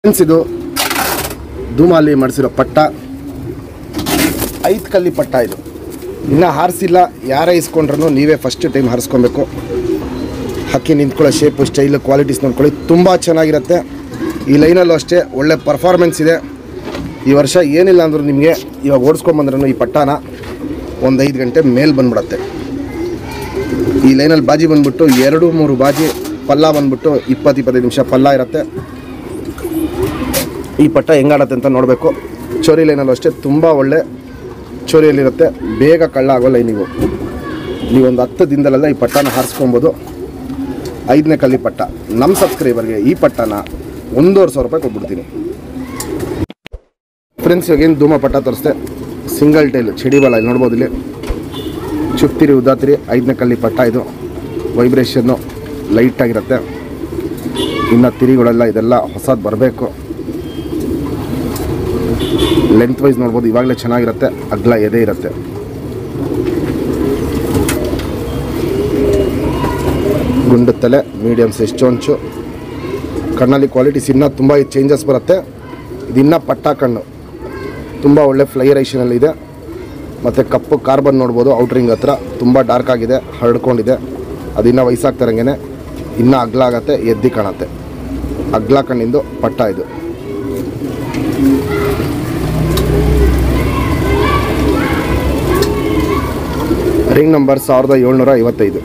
Friends, ಇದು ಧೂಮಲ್ಲಿ ಮಾಡಿಸಿರೋ ಪಟ್ಟ, 5 ಕಲ್ಲಿ ಪಟ್ಟ. ಇದು ಇನ್ನೂ ಹಾರಿಸಿಲ್ಲ. ಯಾರೇ ಇಸ್ಕೊಂಡ್ರೂ ನೀವೇ ಫಸ್ಟ್ ಟೈಮ್ ಹಾರಿಸ್ಕೊಬೇಕು. ಹಕ್ಕಿ ನಿಂತ್ಕೊಳ್ಳೋ ಶೇಪು, ಸ್ಟೈಲು, ಕ್ವಾಲಿಟೀಸ್ ನೋಡ್ಕೊಳ್ಳಿ, ತುಂಬ ಚೆನ್ನಾಗಿರುತ್ತೆ. ಈ ಲೈನಲ್ಲೂ ಅಷ್ಟೇ ಒಳ್ಳೆ ಪರ್ಫಾರ್ಮೆನ್ಸ್ ಇದೆ. ಈ ವರ್ಷ ಏನಿಲ್ಲ ಅಂದರೂ ನಿಮಗೆ ಇವಾಗ ಓಡಿಸ್ಕೊಂಬಂದ್ರೂ ಈ ಪಟ್ಟಾನ ಒಂದು 5 ಗಂಟೆ ಮೇಲೆ ಬಂದ್ಬಿಡತ್ತೆ. ಈ ಲೈನಲ್ಲಿ ಬಾಜಿ ಬಂದ್ಬಿಟ್ಟು 2-3 ಬಾಜಿ, ಪಲ್ಲ ಬಂದ್ಬಿಟ್ಟು 20-25 ನಿಮಿಷ ಪಲ್ಲ ಇರುತ್ತೆ. ಈ ಪಟ್ಟ ಹೆಂಗಾಡತ್ತೆ ಅಂತ ನೋಡಬೇಕು. ಚೋರಿ ಲೈನಲ್ಲೂ ಅಷ್ಟೇ ತುಂಬ ಒಳ್ಳೆ ಚೋರಿಯಲ್ಲಿರುತ್ತೆ. ಬೇಗ ಕಳ್ಳ ಆಗೋಲ್ಲ. ನೀವೊಂದು 10 ದಿನದಲ್ಲೆಲ್ಲ ಈ ಪಟ್ಟನ ಹಾರಿಸ್ಕೊಬೋದು. 5ನೇ ಕಲ್ಲಿ ಪಟ್ಟ. ನಮ್ಮ ಸಬ್ಸ್ಕ್ರೈಬರ್ಗೆ ಈ ಪಟ್ಟನ 1,500 ರೂಪಾಯಿ ಕೊಟ್ಬಿಡ್ತೀನಿ. ಫ್ರೆಂಡ್ಸ್, ಇವಾಗೇನು ಧೂಮ ಪಟ್ಟ ತೋರಿಸ್ದೆ. ಸಿಂಗಲ್ ಟೈಲ್ ಚಡಿಬಲ ಇಲ್ಲಿ ನೋಡ್ಬೋದು. ಇಲ್ಲಿ ಚುಕ್ತಿರಿ ಉದ್ದಾತಿರಿ 5ನೇ ಕಲ್ಲಿ ಪಟ್ಟ. ಇದು ವೈಬ್ರೇಷನ್ನು ಲೈಟಾಗಿರುತ್ತೆ. ಇನ್ನು ತಿರಿಗಳೆಲ್ಲ ಇದೆಲ್ಲ ಹೊಸದು ಬರಬೇಕು. ಲೆಂತ್ ವೈಸ್ ನೋಡ್ಬೋದು, ಇವಾಗಲೇ ಚೆನ್ನಾಗಿರುತ್ತೆ. ಅಗ್ಲ ಎದೆ ಇರುತ್ತೆ. ಗುಂಡು ತಲೆ, ಮೀಡಿಯಮ್ ಸೈಜ್ ಚೊಂಚು. ಕಣ್ಣಲ್ಲಿ ಕ್ವಾಲಿಟೀಸ್ ಇನ್ನೂ ತುಂಬ ಚೇಂಜಸ್ ಬರುತ್ತೆ. ಇದಿನ್ನೂ ಪಟ್ಟ ಕಣ್ಣು ತುಂಬ ಒಳ್ಳೆ ಫ್ಲೈರೇಷನಲ್ಲಿದೆ. ಮತ್ತು ಕಪ್ಪು ಕಾರ್ಬನ್ ನೋಡ್ಬೋದು. ಔಟ್ರಿಂಗ್ ಹತ್ರ ತುಂಬ ಡಾರ್ಕ್ ಆಗಿದೆ, ಹರಡ್ಕೊಂಡಿದೆ. ಅದಿನ್ನೂ ವಯಸ್ಸಾಗ್ತಾರಂಗೆ ಇನ್ನೂ ಅಗ್ಲ ಆಗತ್ತೆ, ಎದ್ದಿ ಕಾಣುತ್ತೆ. ಅಗ್ಲ ಕಣ್ಣಿಂದು ಪಟ್ಟ ಇದು. Ring number 1755.